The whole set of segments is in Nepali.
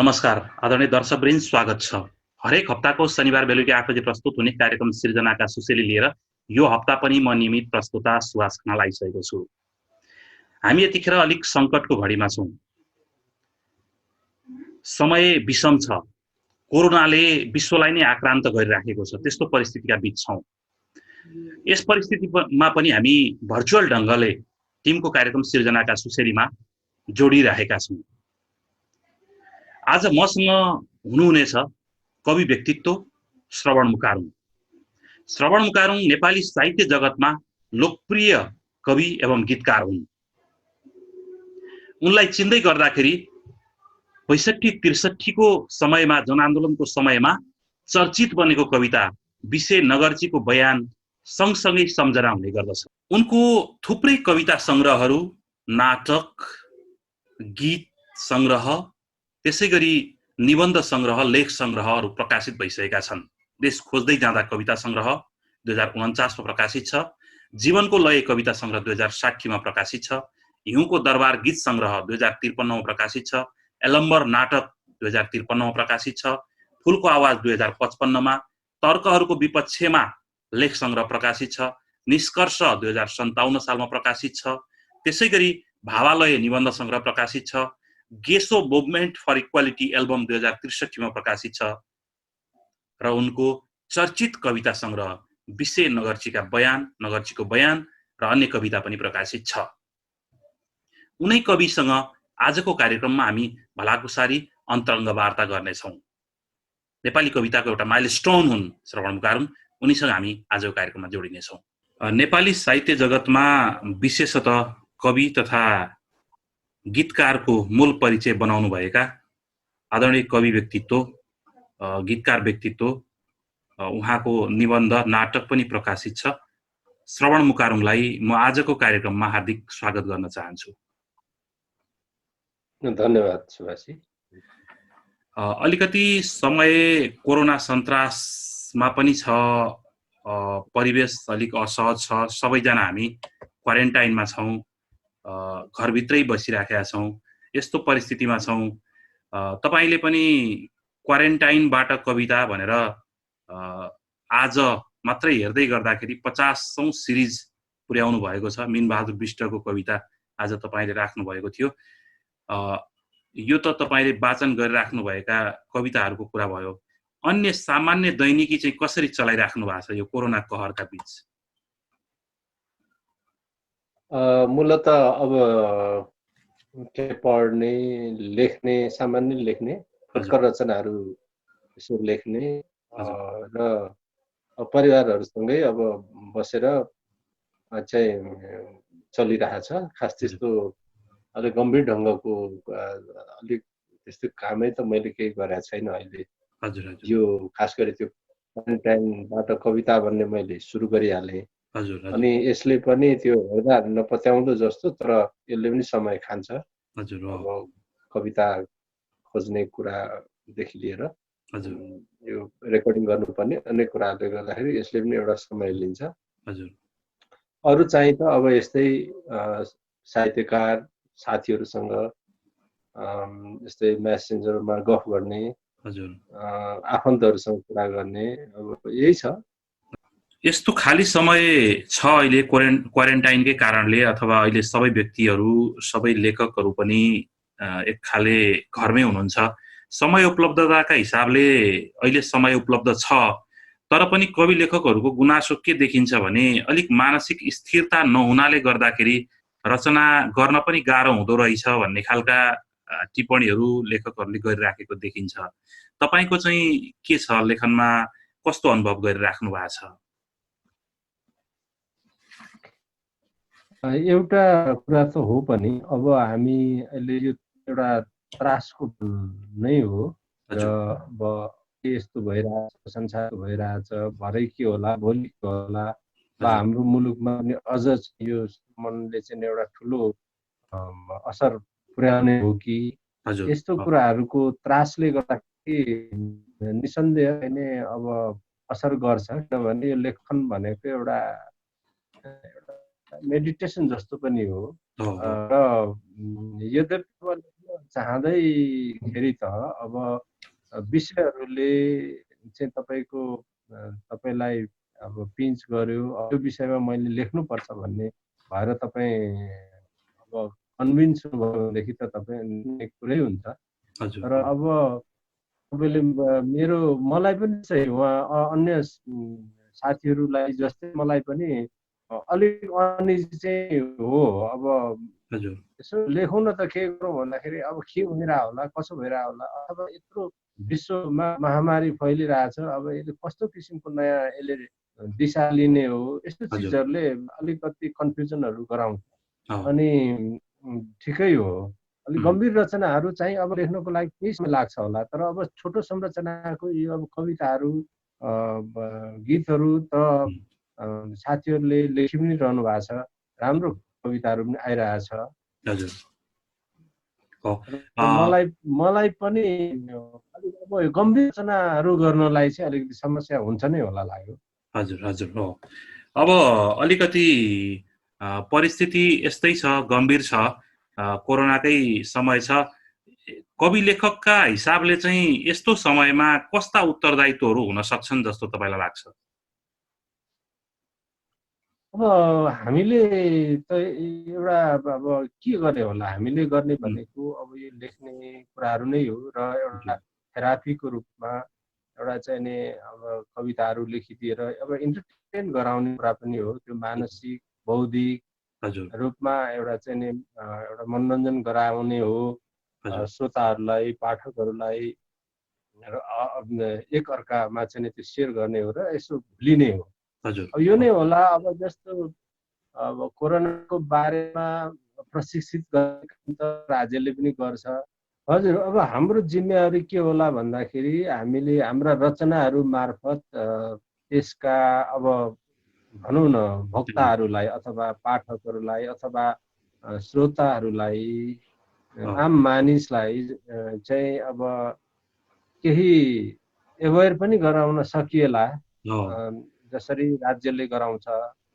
नमस्कार आदरणीय दर्शकवृन्द, स्वागत छ। हरेक हप्ताको शनिबार बेलुकी 8 बजे प्रस्तुत हुने कार्यक्रम सिर्जनाका सुसेली लिएर यो हप्ता पनि म नियमित प्रस्तुता सुवास खनाल आइसकेको छु। हामी यतिखेर अलिक सङ्कटको घडीमा छौँ। समय विषम छ। कोरोनाले विश्वलाई नै आक्रान्त गरिराखेको छ। त्यस्तो परिस्थितिका बीच छौँ। यस परिस्थितिमा पनि हामी भर्चुअल ढङ्गले टिमको कार्यक्रम सिर्जनाका सुसेलीमा जोडिरहेका छौँ। आज मसँग हुनुहुनेछ कवि व्यक्तित्व श्रवण मुकारुङ। श्रवण मुकारुङ नेपाली साहित्य जगतमा लोकप्रिय कवि एवं गीतकार हुन्। उनलाई चिन्दै गर्दाखेरि 65-63 को समयमा जनआन्दोलनको समयमा चर्चित बनेको कविता विशे नगर्जीको बयान सँगसँगै सम्झना हुने गर्दछ। उनको थुप्रै कविता सङ्ग्रहहरू, नाटक, गीत सङ्ग्रह, त्यसैगरी निबन्ध सङ्ग्रह, लेख सङ्ग्रहहरू प्रकाशित भइसकेका छन्। देश खोज्दै जाँदा कविता सङ्ग्रह 2049 मा प्रकाशित छ। जीवनको लय कविता सङ्ग्रह 2060 मा प्रकाशित छ। हिउँको दरबार गीत सङ्ग्रह 2053 मा प्रकाशित छ। एलम्बर नाटक 2053 मा प्रकाशित छ। फुलको आवाज 2055 मा, तर्कहरूको विपक्षमा लेख सङ्ग्रह प्रकाशित छ। निष्कर्ष 2057 सालमा प्रकाशित छ। त्यसैगरी भावालय निबन्ध सङ्ग्रह प्रकाशित छ। गेसो मुभमेन्ट फर इक्वालिटी एल्बम 2063 मा प्रकाशित छ र उनको चर्चित कविता सङ्ग्रह विशे नगर्जीको बयान र अन्य कविता पनि प्रकाशित छ। उनै कविसँग आजको कार्यक्रममा हामी भलाकुसारी अन्तरङ्ग वार्ता गर्नेछौँ। नेपाली कविताको एउटा माइलस्टोन हुन् श्रवण मुकारुङ। उनीसँग हामी आजको कार्यक्रममा जोडिनेछौँ। नेपाली साहित्य जगतमा विशेषतः कवि तथा गीतकारको मूल परिचय बनाउनु भएका आदरणीय कवि व्यक्तित्व, गीतकार व्यक्तित्व, उहाँको निबन्ध नाटक पनि प्रकाशित छ। श्रवण मुकारुङलाई म आजको कार्यक्रममा हार्दिक स्वागत गर्न चाहन्छु। धन्यवाद सुभाषजी। अलिकति समय कोरोना सन्तासमा पनि छ, परिवेश अलिक असहज छ। सबैजना हामी क्वारेन्टाइनमा छौँ, घरभित्रै बसिराखेका छौँ। यस्तो परिस्थितिमा छौँ। तपाईले पनि क्वारेन्टाइनबाट कविता भनेर आज मात्रै हेर्दै गर्दाखेरि 50औं सिरिज पुर्याउनु भएको छ। मीनबहादुर विष्टको कविता आज तपाईले राख्नु भएको थियो। यो त तपाईले वाचन गरिराख्नु भएका कविताहरूको कुरा भयो। अन्य सामान्य दैनिकी चाहिँ कसरी चलाइराख्नु भएको छ यो कोरोना कहरका बीच? मूलत अब पढ्ने, लेख्ने, सामान्य लेख्ने, फुटकर रचनाहरू यसो लेख्ने र परिवारहरूसँगै अब बसेर चाहिँ चलिरहेछ। खास त्यस्तो अलिक गम्भीर ढङ्गको अलिक त्यस्तो कामै त मैले केही गरेको छैन अहिले। यो खास गरी त्यो क्वारेन्टाइनबाट कविता भन्ने मैले सुरु गरिहालेँ। अनि यसले पनि त्यो हेर्दा नपत्याउँदो जस्तो, तर यसले पनि समय खान्छ। अब कविता खोज्ने कुरादेखि लिएर यो रेकर्डिङ गर्नुपर्ने अन्य कुराहरूले गर्दाखेरि यसले पनि एउटा समय लिन्छ। अरू चाहिँ त अब यस्तै साहित्यकार साथीहरूसँग यस्तै मेसेन्जरमा गफ गर्ने, आफन्तहरूसँग कुरा गर्ने, अब यही छ। यस्तो खाली समय छ अहिले क्वारेन्टाइनकै कारणले, अथवा अहिले सबै व्यक्तिहरू, सबै लेखकहरू पनि एक खाले घरमै हुनुहुन्छ। समय उपलब्धताका हिसाबले अहिले समय उपलब्ध छ, तर पनि कवि लेखकहरूको गुनासो के देखिन्छ भने अलिक मानसिक स्थिरता नहुनाले गर्दाखेरि रचना गर्न पनि गाह्रो हुँदो रहेछ भन्ने खालका टिप्पणीहरू लेखकहरूले गरिराखेको देखिन्छ। तपाईको चाहिँ के छ? लेखनमा कस्तो अनुभव गरिराख्नु भएको छ? एउटा कुरा त हो पनि, अब हामी अहिले यो एउटा त्रासको नै हो र अब यस्तो भइरहेछ, संसार भइरहेछ, भरै के होला, भोलि के होला, हाम्रो मुलुकमा पनि अझ यो मनले चाहिँ एउटा ठुलो असर पुर्याउने हो कि, यस्तो कुराहरूको त्रासले गर्दाखेरि निसन्देह नै अब असर गर्छ। किनभने यो लेखन भनेको एउटा मेडिटेसन जस्तो पनि हो र यद्यपि चाहँदैखेरि त अब विषयहरूले चाहिँ तपाईँलाई अब पिन्च गर्यो, यो विषयमा मैले लेख्नुपर्छ भन्ने भएर तपाईँ अब कन्भिन्स हुनुभयो भनेदेखि त तपाईँ लेख्ने कुरै हुन्छ। हजुर तर अब तपाईँले मलाई पनि चाहिँ अन्य साथीहरूलाई जस्तै मलाई पनि अलिक अनिजी चाहिँ हो। अब हजुर यसो लेखौँ न त के गरौँ भन्दाखेरि अब के भइरहेको होला, कसो भइरहेको होला, अथवा यत्रो विश्वमा महामारी फैलिरहेछ, अब यसले कस्तो किसिमको नयाँ यसले दिशा लिने हो, यस्तो हजुर चिजहरूले अलिकति कन्फ्युजनहरू गराउँछ। अँ, अनि ठिकै हो, अलिक उम्, गम्भीर रचनाहरू चाहिँ अब लेख्नको लागि केही समय लाग्छ होला, तर अब छोटो संरचनाको यो अब कविताहरू गीतहरू त उम्, साथीहरूले लेखि पनि रहनु भएको छ, राम्रो कविताहरू पनि आइरहेछ। हजुर हो र मलाई पनि अलिक अब गम्भीर रचनाहरू गर्नलाई चाहिँ अलिकति समस्या हुन्छ नै होला लाग्यो। हजुर हजुर हो। अब अलिकति परिस्थिति यस्तै छ, गम्भीर छ, कोरोनाकै समय छ। कवि लेखकका हिसाबले चाहिँ यस्तो समयमा कस्ता उत्तरदायित्वहरू हुन सक्छन् जस्तो तपाईँलाई लाग्छ? अब हामीले त एउटा अब के गर्ने होला, हामीले गर्ने उम्, भनेको अब यो लेख्ने कुराहरू नै हो र एउटा हजुर थेरापीको रूपमा एउटा चाहिँ नि अब कविताहरू लेखिदिएर अब इन्टरटेन गराउने कुरा पनि हो। त्यो मानसिक बौद्धिक हजुर रूपमा एउटा चाहिँ नि एउटा मनोरञ्जन गराउने हो हजुर श्रोताहरूलाई, पाठकहरूलाई र एक अर्कामा चाहिँ नि त्यो सेयर गर्ने हो र यसो भुलिने हो। हजुर अब यो नै होला। अब जस्तो अब कोरोनाको बारेमा प्रशिक्षित गर्ने त राज्यले पनि गर्छ। हजुर, अब हाम्रो जिम्मेवारी के होला भन्दाखेरि हामीले हाम्रा रचनाहरू मार्फत त्यसका अब भनौँ न भोक्ताहरूलाई अथवा पाठकहरूलाई अथवा श्रोताहरूलाई, अँ, आम मानिसलाई चाहिँ अब केही एवेयर पनि गराउन सकिएला। अँ, जसरी राज्यले गराउँछ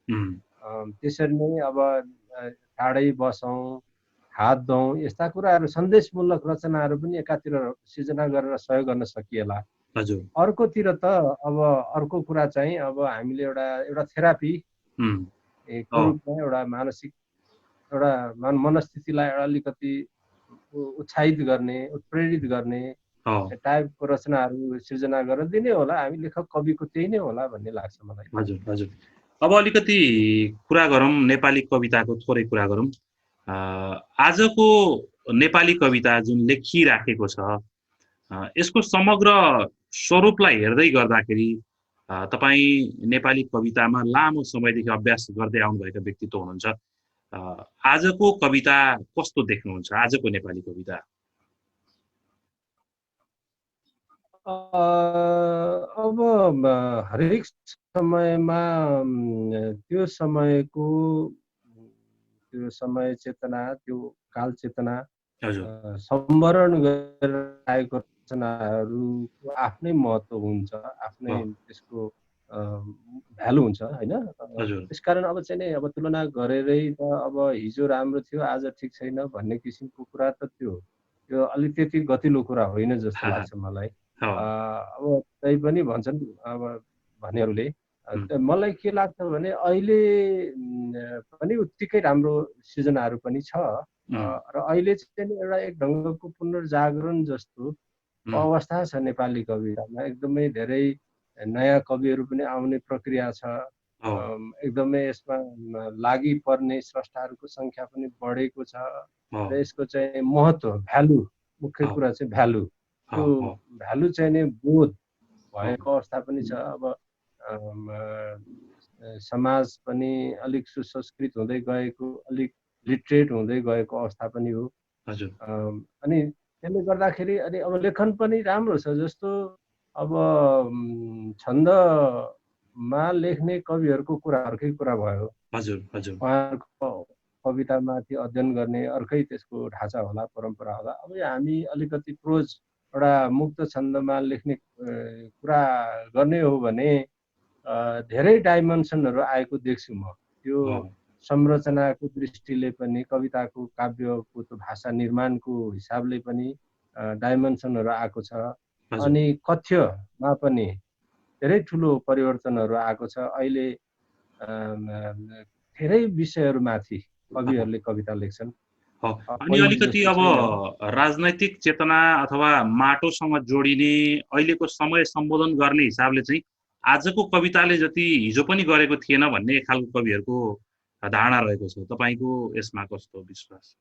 उम्, त्यसरी नै अब टाढै बसौँ, हात धौँ, यस्ता कुराहरू सन्देशमूलक रचनाहरू पनि एकातिर सिर्जना गरेर सहयोग गर्न सकिएला। हजुर अर्कोतिर त अब अर्को कुरा चाहिँ अब हामीले एउटा एउटा थेरापी उम्, को अँ, रूपमा एउटा मानसिक एउटा मनस्थितिलाई अलिकति उत्साहित गर्ने, उत्प्रेरित गर्ने अँ, टाइपको रचनाहरू सिर्जना गरेर दिने होला। हामी लेखक कविको त्यही नै होला भन्ने लाग्छ मलाई। हजुर हजुर। अब अलिकति कुरा गरौँ, नेपाली कविताको थोरै कुरा गरौँ। आजको नेपाली कविता जुन लेखिराखेको छ, यसको समग्र स्वरूपलाई हेर्दै गर्दाखेरि तपाईँ नेपाली कवितामा लामो समयदेखि अभ्यास गर्दै आउनुभएका व्यक्तित्व हुनुहुन्छ। आजको कविता कस्तो देख्नुहुन्छ, आजको नेपाली कविता? अब हरेक समयमा त्यो समय चेतना, त्यो काल चेतना हजुर सम्वरण गरेर आएको रचनाहरूको आफ्नै महत्त्व हुन्छ, आफ्नै अँ, त्यसको भ्यालु हुन्छ होइन। हजुर त्यसकारण अब चाहिँ नि अब तुलना गरेरै त अब हिजो राम्रो थियो आज ठिक छैन भन्ने किसिमको कुरा त त्यो अलिक त्यति गतिलो कुरा होइन जस्तो हा, हा, लाग्छ मलाई। अँ, अब तै पनि भन्छन् अब भन्नेहरूले उम्, मलाई के लाग्छ भने अहिले पनि उत्तिकै राम्रो सृजनाहरू पनि छ उम्, र अहिले चाहिँ नि एउटा एक ढङ्गको पुनर्जागरण जस्तो उम्, अवस्था छ नेपाली कवितामा। एकदमै धेरै नयाँ कविहरू पनि आउने प्रक्रिया छ। अँ, एकदमै यसमा लागि पर्ने स्रष्टाहरूको सङ्ख्या पनि बढेको छ अँ, र यसको चाहिँ महत्त्व, भ्यालु, मुख्य अँ, कुरा चाहिँ भ्यालु, त्यो अँ, अँ, भ्यालु चाहिँ नि बोध अँ, भएको अवस्था पनि छ। अब समाज पनि अलिक सुसंस्कृत हुँदै गएको, अलिक लिटरेट हुँदै गएको अवस्था पनि हो। हजुर अनि त्यसले गर्दाखेरि अनि अब लेखन पनि राम्रो छ। जस्तो अब छन्दमा लेख्ने कविहरूको कुरा अर्कै कुरा भयो। हजुर हजुर उहाँहरूको कवितामाथि अध्ययन गर्ने अर्कै त्यसको ढाँचा होला, परम्परा होला। अब हामी अलिकति प्रोज एउटा मुक्त छन्दमा लेख्ने कुरा गर्ने हो भने धेरै डाइमेन्सनहरू आएको देख्छु म। त्यो अँ, संरचनाको दृष्टिले पनि कविताको काव्यको त्यो भाषा निर्माणको हिसाबले पनि डाइमेन्सनहरू आएको छ। अनि कथ्यमा पनि धेरै ठुलो परिवर्तनहरू आएको छ। अहिले धेरै विषयहरूमाथि कविहरूले कविता लेख्छन्। अनि अलिकति अब राजनैतिक चेतना अथवा माटोसँग जोडिने अहिलेको समय सम्बोधन गर्ने हिसाबले चाहिँ आजको कविताले जति हिजो पनि गरेको थिएन भन्ने खालको कविहरूको धारणा रहेको छ। तपाईको यसमा कस्तो विश्वास?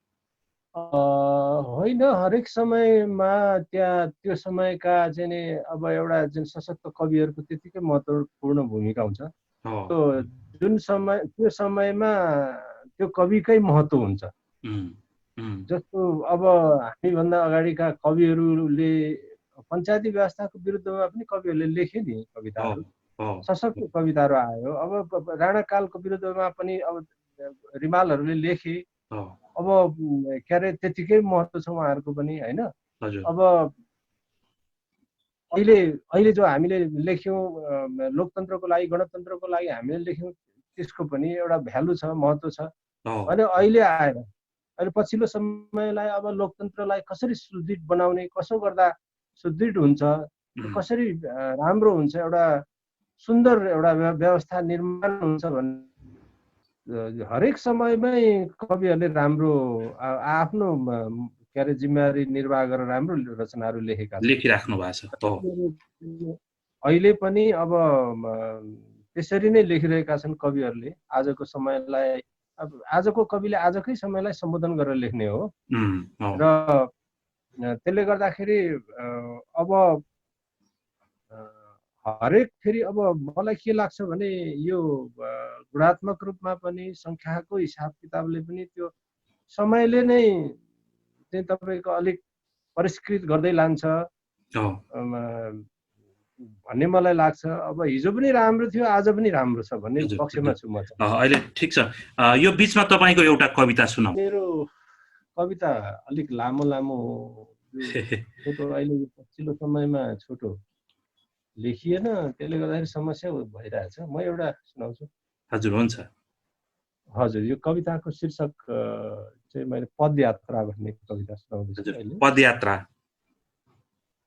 होइन, हरेक समयमा त्यो समयका चाहिँ नि अब एउटा जुन सशक्त कविहरूको त्यतिकै महत्त्वपूर्ण भूमिका हुन्छ। जुन समय त्यो समयमा त्यो कविकै महत्त्व हुन्छ। जस्तो अब हामीभन्दा अगाडिका कविहरूले पञ्चायती व्यवस्थाको विरुद्धमा पनि कविहरूले लेखे नि कविताहरू, सशक्त कविताहरू आयो। अब राणाकालको विरुद्धमा पनि अब रिमालहरूले लेखे। अब के अरे त्यतिकै महत्त्व छ उहाँहरूको पनि, होइन? अब अहिले जो हामीले लेख्यौँ लोकतन्त्रको लागि, गणतन्त्रको लागि हामीले लेख्यौँ, त्यसको पनि एउटा भ्यालु छ, महत्त्व छ। अनि अहिले आएर अहिले पछिल्लो समयलाई अब लोकतन्त्रलाई कसरी सुदृढ बनाउने, कसो गर्दा सुदृढ हुन्छ, कसरी राम्रो हुन्छ, एउटा सुन्दर एउटा व्यवस्था निर्माण हुन्छ भन्ने हरेक समयमै कविहरूले राम्रो आफ्नो के अरे जिम्मेवारी निर्वाह गरेर राम्रो रचनाहरू लेखिराख्नु भएको छ। अहिले पनि अब त्यसरी नै लेखिरहेका छन् कविहरूले। आजको समयलाई, अब आजको कविले आजकै समयलाई सम्बोधन गरेर लेख्ने हो। र त्यसले गर्दाखेरि अब हरेक फेरि अब मलाई के लाग्छ भने यो गुणात्मक रूपमा पनि सङ्ख्याको हिसाब किताबले पनि त्यो समयले नै चाहिँ तपाईँको अलिक परिष्कृत गर्दै लान्छ भन्ने मलाई लाग्छ। अब हिजो पनि राम्रो थियो, आज पनि राम्रो छ भन्ने पक्षमा छु म। अहिले ठिक छ। यो बीचमा तपाईँको एउटा कविता सुनाऊ। मेरो कविता अलिक लामो लामो छोटो, अहिले पछिल्लो समयमा छोटो लेखिएन, त्यसले गर्दाखेरि समस्या भइरहेछ। म एउटा सुनाउँछु। हजुर, हुन्छ। हजुर, यो कविताको शीर्षक चाहिँ मैले पदयात्रा भन्ने कविता सुनाउँदैछु अहिले। पदयात्रा?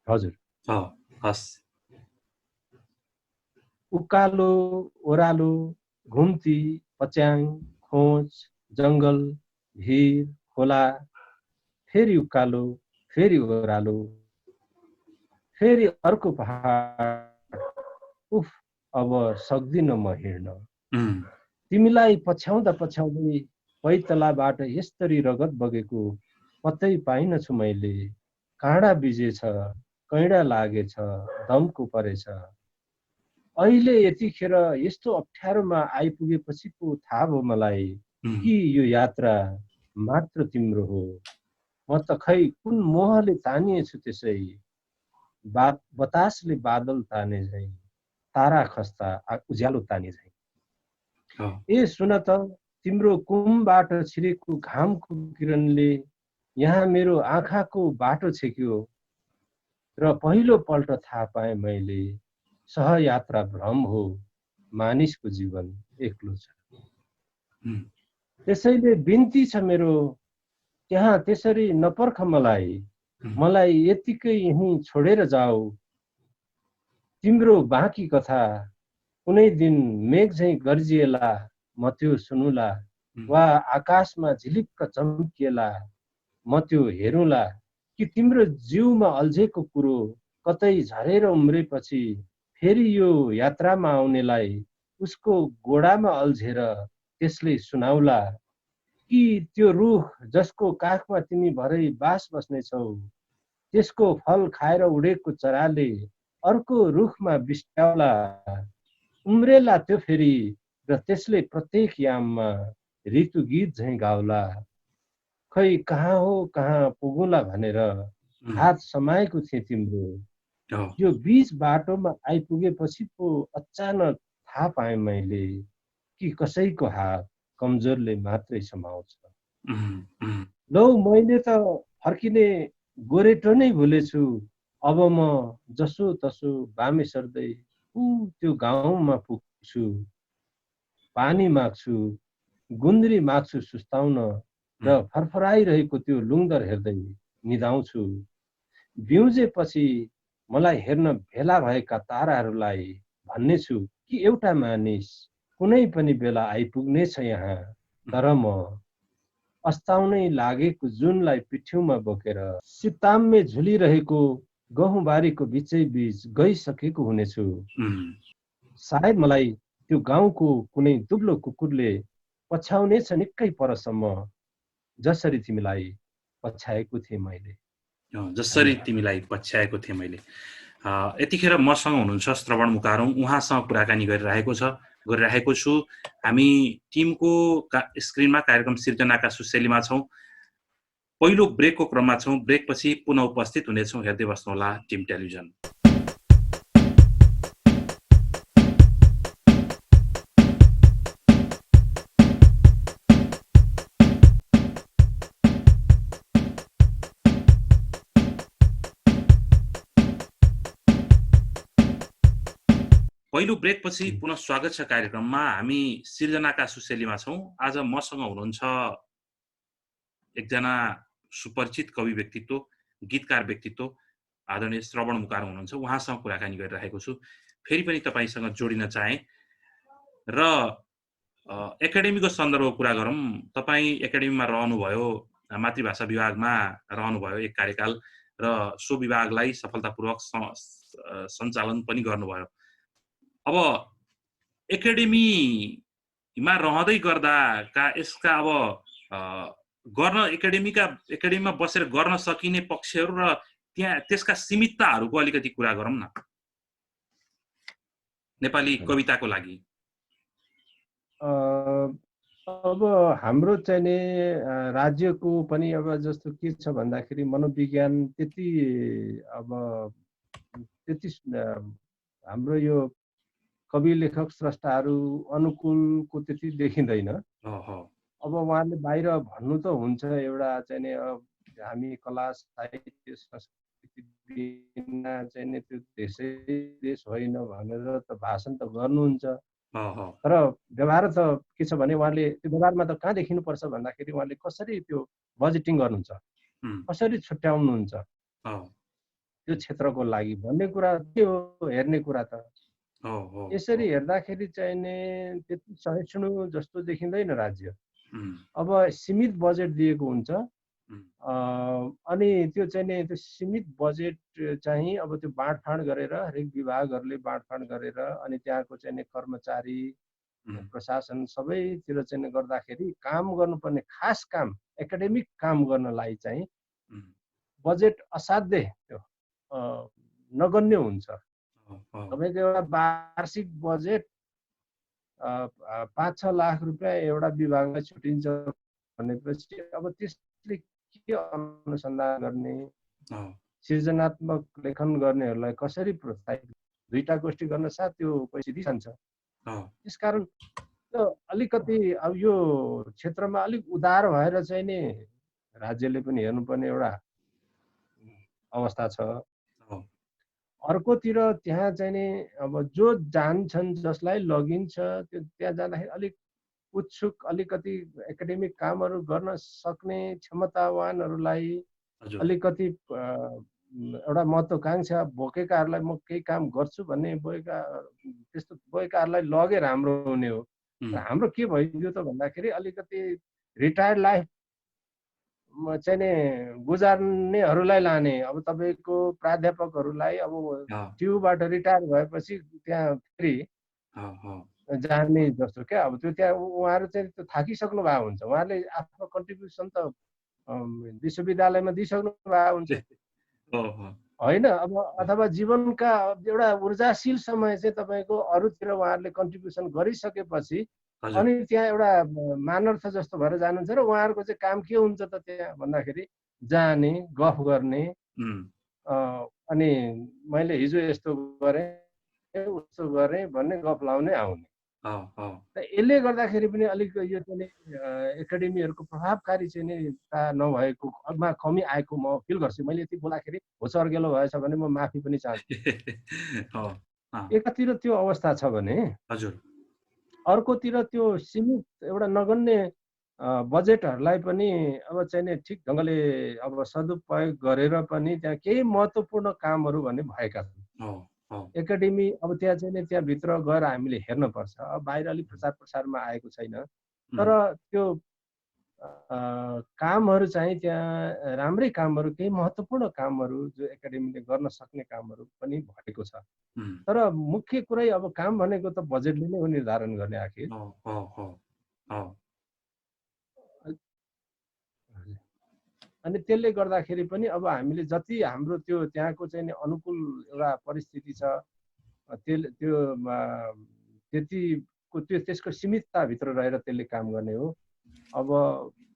हजुर। हस्। उकालो ओह्रालो घुम्ती पच्याङ खोज जङ्गल भिर खोला, फेरि उकालो फेरि ओह्रालो फेरि अर्को पहाड, उफ अब सक्दिन म हिँड्न। तिमीलाई पछ्याउँदा पछ्याउँदै पैतलाबाट यसरी रगत बगेको पत्तै पाइनछु मैले। काँडा बिजेछ, कैँडा लागेछ, दमको परेछ। अहिले यतिखेर यस्तो अप्ठ्यारोमा आइपुगेपछि पो थाहा भयो मलाई कि यो यात्रा मात्र तिम्रो हो। म त खै कुन मोहले तानिएछु त्यसै, बतासले बादल ताने झै, तारा खस्ता उज्यालो ताने झै। ए सुन त, तिम्रो कुमबाट छिरेको घामको किरणले यहाँ मेरो आँखाको बाटो छेक्यो र पहिलो पल्ट थाहा पाएँ मैले सहयात्रा भ्रम हो, मानिसको जीवन एक्लो छ। त्यसैले बिन्ती छ मेरो, त्यहाँ त्यसरी नपर्ख मलाई, मलाई यतिकै यहीँ छोडेर जाऊ। तिम्रो बाँकी कथा कुनै दिन मेघ झैँ गर्जिएला, म त्यो सुनुला, वा आकाशमा झिलिक्क चम्किएला, म त्यो हेरुला, कि तिम्रो जिउमा अल्झेको कुरो कतै झरेर उम्रेपछि फेरि यो यात्रामा आउनेलाई उसको गोडामा अल्झेर त्यसले सुनाउला, कि त्यो रुख जसको काखमा तिमी भरै बास बस्नेछौ, त्यसको फल खाएर उडेको चराले अर्को रुखमा बिस्ट्याउला, उम्रेला त्यो फेरि र त्यसले प्रत्येक याममा ऋतु गीत झैँ गाउला। खै कहाँ हो कहाँ पुगुला भनेर हात समाएको थिएँ तिम्रो, यो बीच बाटोमा आइपुगेपछि पो अचानक थाहा पाएँ मैले कि कसैको हात कमजोरले मात्रै समाउँछ। लौ मैले त फर्किने गोरेटो नै भुलेछु, अब म जसो तसो बामे सर्दै त्यो गाउँमा पुग्छु, पानी माग्छु, गुन्द्री माग्छु सुस्ताउन र फरफराइरहेको त्यो लुङदर हेर्दै निदाउँछु। बिउजेपछि मलाई हेर्न भेला भएका ताराहरूलाई भन्नेछु कि एउटा मानिस कुनै पनि बेला आइपुग्नेछ यहाँ, तर म अस्ताउनै लागेको जुनलाई पिठ्यौमा बोकेर सिताम्मे झुलिरहेको गहुँबारीको बिचै बीच गइसकेको हुनेछु। सायद मलाई त्यो गाउँको कुनै दुब्लो कुकुरले पछ्याउनेछ निकै परसम्म, जसरी तिमीलाई पछ्याएको थिएँ मैले। जसरी तिमीलाई पछ्याएको थिएँ मैले। यतिखेर मसँग हुनुहुन्छ श्रवण मुकारौँ, उहाँसँग कुराकानी गरिरहेको छु। हामी टिमको स्क्रिनमा कार्यक्रम सिर्जनाका सुशेलीमा छौँ। पहिलो ब्रेकको क्रममा छौँ। ब्रेकपछि पुनः उपस्थित हुनेछौँ। हेर्दै बस्नुहोला टिम टेलिभिजन। पहिलो ब्रेकपछि पुनः स्वागत छ कार्यक्रममा। हामी सिर्जनाका सुशेलीमा छौँ। आज मसँग हुनुहुन्छ एकजना सुपरिचित कवि व्यक्तित्व, गीतकार व्यक्तित्व आदरणीय श्रवण मुकार हुनुहुन्छ। उहाँसँग कुराकानी गरिरहेको छु। फेरि पनि तपाईँसँग जोडिन चाहे र एकाडेमीको सन्दर्भमा कुरा गरौँ। तपाईँ एकाडेमीमा रहनुभयो, मातृभाषा विभागमा रहनुभयो एक कार्यकाल र सो विभागलाई सफलतापूर्वक सञ्चालन पनि गर्नुभयो। अब एकाडेमीमा रहँदै गर्दाका यसका अब गर्न एकाडेमीमा बसेर गर्न सकिने पक्षहरू र त्यहाँ त्यसका सीमितताहरूको अलिकति कुरा गरौँ न नेपाली कविताको लागि। अब हाम्रो चाहिँ नि राज्यको पनि अब जस्तो के छ भन्दाखेरि मनोविज्ञान त्यति हाम्रो यो कवि लेखक स्रष्टाहरू अनुकूलको त्यति देखिँदैन। अब उहाँले बाहिर भन्नु त हुन्छ एउटा चाहिँ नि हामी कला साहित्य संस्कृति बिना चाहिँ नि त्यो देश होइन भनेर त भाषण त गर्नुहुन्छ। तर व्यवहार त के छ भने उहाँले त्यो व्यवहारमा त कहाँ देखिनुपर्छ भन्दाखेरि उहाँले कसरी त्यो बजेटिङ गर्नुहुन्छ, कसरी छुट्याउनुहुन्छ त्यो क्षेत्रको लागि भन्ने कुरा के हो हेर्ने कुरा त। यसरी हेर्दाखेरि चाहिँ नि त्यति सहिष्णु जस्तो देखिँदैन राज्य। अब सीमित बजेट दिएको हुन्छ अनि त्यो चाहिँ नि त्यो सीमित बजेट चाहिँ अब त्यो बाँडफाँड गरेर हरेक विभागहरूले बाँडफाँड गरेर अनि त्यहाँको चाहिँ नि कर्मचारी प्रशासन सबैतिर चाहिँ गर्दाखेरि काम गर्नुपर्ने खास काम एकाडेमिक काम गर्नलाई चाहिँ बजेट असाध्यै त्यो नगण्य हुन्छ। तपाईँको एउटा वार्षिक बजेट 5-6 लाख रुपियाँ एउटा विभागलाई छुटिन्छ भनेपछि अब त्यसले के अनुसन्धान गर्ने, सृजनात्मक लेखन गर्नेहरूलाई कसरी प्रोत्साहित, दुईटा गोष्ठी गर्न साथ त्यो पैसा दिइन्छ। त्यसकारण अलिकति अब यो क्षेत्रमा अलिक उदार भएर चाहिँ नि राज्यले पनि हेर्नुपर्ने एउटा अवस्था छ। अर्कोतिर त्यहाँ चाहिँ नि अब जो जान्छन् जसलाई लगिन्छ त्यो त्यहाँ जाँदाखेरि अलिक उत्सुक अलिकति एकाडेमिक कामहरू गर्न सक्ने क्षमतावानहरूलाई अलिकति एउटा महत्त्वाकांक्षा बोकेकाहरूलाई म केही काम गर्छु भन्ने त्यस्तो बोकेकाहरूलाई लगेर हाम्रो हुने हो। हाम्रो के भइदियो त भन्दाखेरि अलिकति रिटायर्ड लाइफ चाहिँ नि गुजार्नेहरूलाई लाने। अब तपाईँको प्राध्यापकहरूलाई अब ट्युबाट रिटायर भएपछि त्यहाँ फेरि जाने जस्तो क्या। अब त्यो त्यहाँ उहाँहरू चाहिँ त्यो थाकिसक्नु भएको हुन्छ। उहाँहरूले आफ्नो कन्ट्रिब्युसन त विश्वविद्यालयमा दिइसक्नु भएको हुन्छ होइन। अब अथवा जीवनका एउटा ऊर्जाशील समय चाहिँ तपाईँको अरूतिर उहाँहरूले कन्ट्रिब्युसन गरिसकेपछि अनि त्यहाँ एउटा मानर्थ जस्तो भएर जानुहुन्छ र उहाँहरूको चाहिँ काम के हुन्छ त त्यहाँ भन्दाखेरि जाने, गफ गर्ने अनि मैले हिजो यस्तो गरेँ उस्तो गरेँ भन्ने गफ लाउने आउने। यसले गर्दाखेरि पनि अलिक यो चाहिँ एकाडेमीहरूको प्रभावकारी चाहिँ नि नभएको अझमा कमी आएको म फिल गर्छु। मैले यति बोल्दाखेरि होचर्गेलो भएछ भने म माफी पनि चाहन्छु। एकातिर त्यो अवस्था छ भने अर्कोतिर त्यो सीमित एउटा नगन्य बजेटहरूलाई पनि अब चाहिँ नि ठिक ढङ्गले अब सदुपयोग गरेर पनि त्यहाँ केही महत्त्वपूर्ण कामहरू भन्ने भएका छन्। एकाडेमी अब त्यहाँ चाहिँ नि त्यहाँभित्र गएर हामीले हेर्नुपर्छ। अब बाहिर अलिक प्रचार प्रसारमा आएको छैन, तर त्यो कामहरू चाहिँ त्यहाँ राम्रै कामहरू, केही महत्त्वपूर्ण कामहरू जो एकाडेमीले गर्न सक्ने कामहरू पनि भएको छ। तर मुख्य कुरै अब काम भनेको त बजेटले नै हो निर्धारण गर्ने आखिर। अनि त्यसले गर्दाखेरि पनि अब हामीले जति हाम्रो त्यो त्यहाँको चाहिँ नि अनुकूल एउटा परिस्थिति छ, त्यतिको त्यसको सीमितताभित्र रहेर त्यसले काम गर्ने हो। अब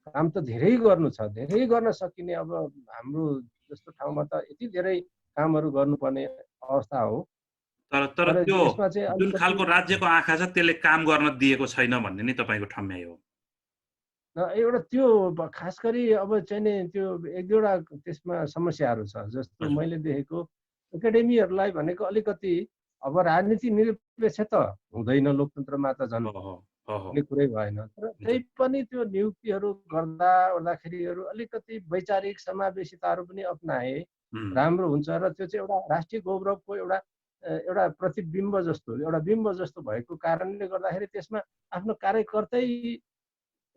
काम त धेरै गर्नु छ, धेरै गर्न सकिने। अब हाम्रो जस्तो ठाउँमा त यति धेरै कामहरू गर्नुपर्ने अवस्था हो। तर त्यो जुन खालको राज्यको आँखा छ त्यसले काम गर्न दिएको छैन भन्ने नै तपाईको ठम्याइ हो। एउटा त्यो खास गरी अब चाहिँ नि त्यो एक दुईवटा त्यसमा समस्याहरू छ। जस्तो मैले देखेको एकाडेमीहरूलाई भनेको अलिकति अब राजनीति निरपेक्ष त हुँदैन लोकतन्त्रमा त झन् कुरै भएन। तर त्यही पनि त्यो नियुक्तिहरू गर्दाखेरिहरू अलिकति वैचारिक समावेशिताहरू पनि अपनाए राम्रो हुन्छ र त्यो चाहिँ एउटा राष्ट्रिय गौरवको एउटा प्रतिबिम्ब जस्तो, एउटा बिम्ब जस्तो भएको कारणले गर्दाखेरि त्यसमा आफ्नो कार्यकर्तै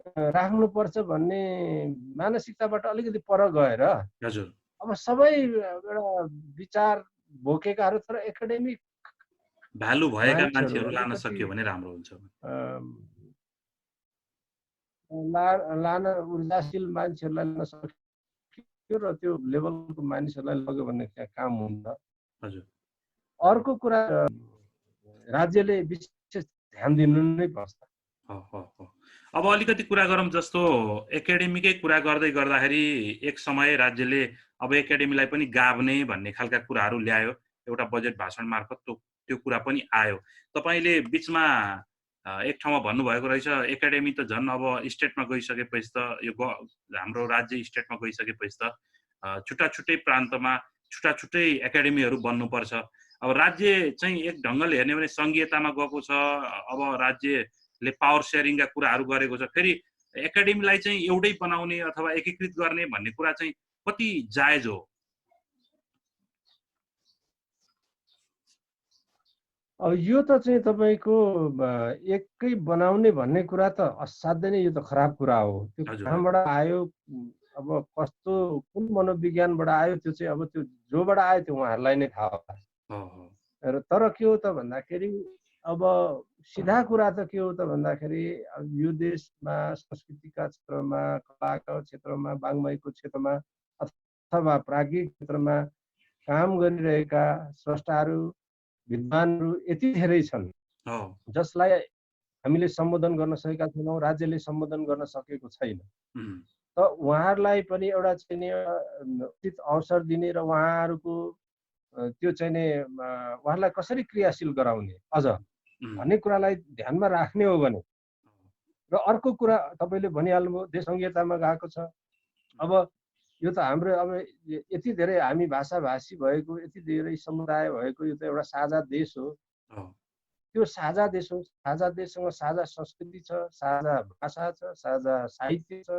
राख्नुपर्छ भन्ने मानसिकताबाट अलिकति पर गएर अब सबै एउटा विचार बोकेकाहरू तर एकाडेमिक भ्यालु भएका मान्छेहरू लान सक्यो भने राम्रो हुन्छ। लान ऊर्जाशील मान्छेहरूलाई लान सक्यो र त्यो लेभलको मानिसहरूलाई लग्यो भने काम हुन्छ। अर्को कुरा राज्यले विशेष ध्यान दिनु नै पर्छ। अब अलिकति कुरा गरौँ, जस्तो एकाडेमीकै कुरा गर्दै गर्दाखेरि एक समय राज्यले अब एकाडेमीलाई पनि गाभ्ने भन्ने खालका कुराहरू ल्यायो, एउटा बजेट भाषण मार्फत त्यो कुरा पनि आयो। तपाईले बीचमा एक ठाउँमा भन्नुभएको रहेछ एकाडेमी त झन् अब स्टेटमा गइसकेपछि त यो हाम्रो राज्य स्टेटमा गइसकेपछि त छुट्टा छुट्टै प्रान्तमा छुट्टा छुट्टै एकाडेमीहरू बन्नुपर्छ। अब राज्य चाहिँ एक ढङ्गले हेर्ने भने संघीयतामा गएको छ, अब राज्यले पावर सेयरिङका कुराहरू गरेको छ, फेरि एकाडेमीलाई चाहिँ एउटै बनाउने अथवा एकीकृत गर्ने भन्ने कुरा चाहिँ कति जायज हो? अब यो त चाहिँ तपाईको एकै बनाउने भन्ने कुरा त असाध्यै नै यो त खराब कुरा हो। त्यो कहाँबाट आयो, अब कस्तो कुन मनोविज्ञानबाट आयो त्यो चाहिँ अब त्यो जोबाट आयो त्यो उहाँहरूलाई नै थाहा होला। तर के हो त भन्दाखेरि अब सिधा कुरा त के हो त भन्दाखेरि यो देशमा संस्कृतिका क्षेत्रमा, कलाका क्षेत्रमा, वाङ्मयको क्षेत्रमा अथवा प्राज्ञिक क्षेत्रमा काम गरिरहेका स्रष्टाहरू, विद्वानहरू यति धेरै छन् जसलाई हामीले सम्बोधन गर्न सकेका छैनौँ, राज्यले सम्बोधन गर्न सकेको छैन। त उहाँहरूलाई पनि एउटा चाहिँ उचित अवसर दिने र उहाँहरूको त्यो चाहिँ उहाँहरूलाई कसरी क्रियाशील गराउने अझ भन्ने कुरालाई ध्यानमा राख्ने हो भने। र अर्को कुरा तपाईँले भनिहाल्नुभयो देश संघीयतामा गएको छ। अब यो त हाम्रो अब यति धेरै हामी भाषाभाषी भएको, यति धेरै समुदाय भएको यो त एउटा साझा देश हो। त्यो साझा देश हो, साझा देशसँग साझा संस्कृति छ, साझा भाषा छ, साझा साहित्य छ।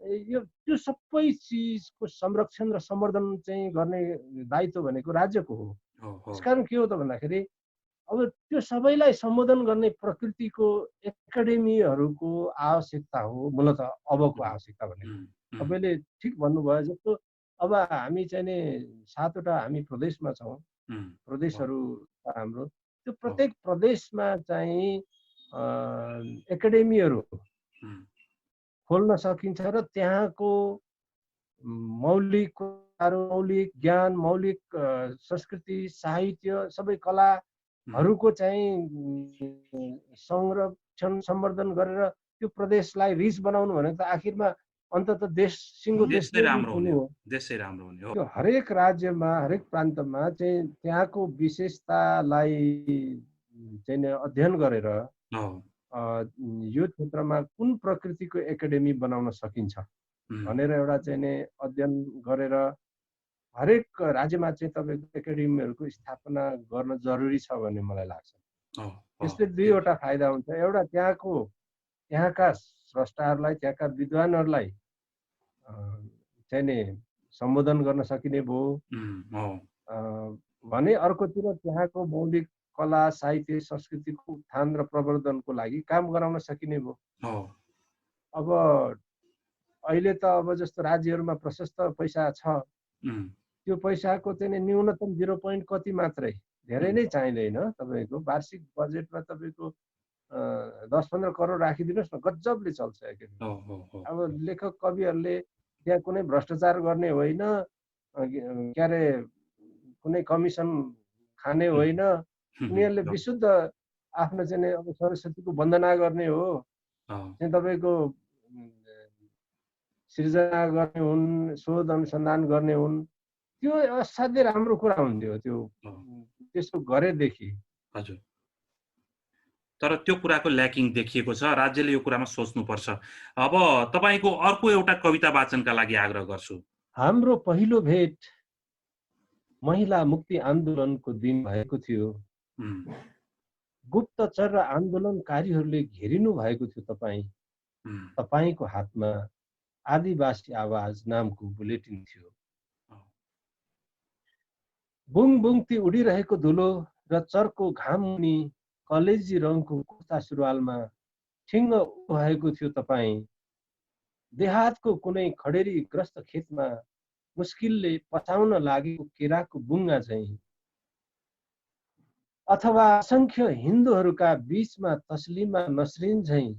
त्यो सबै चिजको संरक्षण र सम्वर्धन चाहिँ गर्ने दायित्व भनेको राज्यको हो। त्यसकारण के हो त भन्दाखेरि अब त्यो सबैलाई सम्बोधन गर्ने प्रकृतिको एकाडेमीहरूको आवश्यकता हो मूलत अबको आवश्यकता भनेको। तपाईँले ठिक भन्नुभयो। जस्तो अब हामी चाहिँ नि 7वटा हामी प्रदेशमा छौँ, प्रदेशहरू हाम्रो, त्यो प्रत्येक प्रदेशमा चाहिँ एकाडेमीहरू खोल्न सकिन्छ र त्यहाँको मौलिक ज्ञान, मौलिक संस्कृति, साहित्य, सबै कलाहरूको चाहिँ संरक्षण सम्वर्धन गरेर त्यो प्रदेशलाई रिच बनाउनु भनेको त आखिरमा अन्ततः देश सिङ्गो देशै राम्रो हुने हो। त्यो हरेक राज्यमा, हरेक प्रान्तमा चाहिँ त्यहाँको विशेषतालाई चाहिँ अध्ययन गरेर यो क्षेत्रमा कुन प्रकृतिको एकाडेमी बनाउन सकिन्छ भनेर एउटा चाहिँ अध्ययन गरेर हरेक राज्यमा चाहिँ तपाईँको एकाडेमीहरूको स्थापना गर्न जरुरी छ भन्ने मलाई लाग्छ। यसले दुईवटा फाइदा हुन्छ। एउटा त्यहाँका स्रष्टाहरूलाई, त्यहाँका विद्वानहरूलाई चाहिँ नि सम्बोधन गर्न सकिने भयो भने अर्कोतिर त्यहाँको मौलिक कला, साहित्य, संस्कृतिको उत्थान र प्रवर्धनको लागि काम गराउन सकिने भयो। अब अहिले त अब जस्तो राज्यहरूमा प्रशस्त पैसा छ, त्यो पैसाको चाहिँ न्यूनतम 0 पोइन्ट कति मात्रै, धेरै नै चाहिँदैन। तपाईँको वार्षिक बजेटमा तपाईँको 10-15 करोड राखिदिनुहोस् न, गजबले चल्छ एकाडेमी। अब लेखक कविहरूले त्यहाँ कुनै भ्रष्टाचार गर्ने होइन, के अरे कुनै कमिसन खाने होइन, उनीहरूले विशुद्ध आफ्नो चाहिँ अब सरस्वतीको वन्दना गर्ने हो, चाहिँ तपाईँको सृजना गर्ने हुन्, शोध अनुसन्धान गर्ने हुन्। त्यो असाध्यै राम्रो कुरा हुन्थ्यो त्यो त्यसो गरेदेखि। हजुर, तर त्यो कुराको ल्याकिङ देखिएको छ। राज्यले यो कुरामा सोच्नुपर्छ। अब तपाईको अर्को एउटा कविता वाचनका लागि आग्रह गर्छु। हाम्रो पहिलो भेट महिला मुक्ति आन्दोलनको दिन भएको थियो। गुप्तचर र आन्दोलनकारीहरूले घेरिनु भएको थियो। तपाईको हातमा आदिवासी आवाज नामको बुलेटिन थियो। बुङ बुङती उडिरहेको धुलो र चर्को घाम मुनि कलेजी रङको कुर्ता सुरुवालमा ठिङ्ग भएको थियो। देहातको कुनै खडेरी ग्रस्त खेतमा मुस्किलले पचाउन लागेको केराको बुङ्गा झैं, अथवा असंख्य हिन्दूहरूका बीचमा तस्लिमा नसरिन झैं,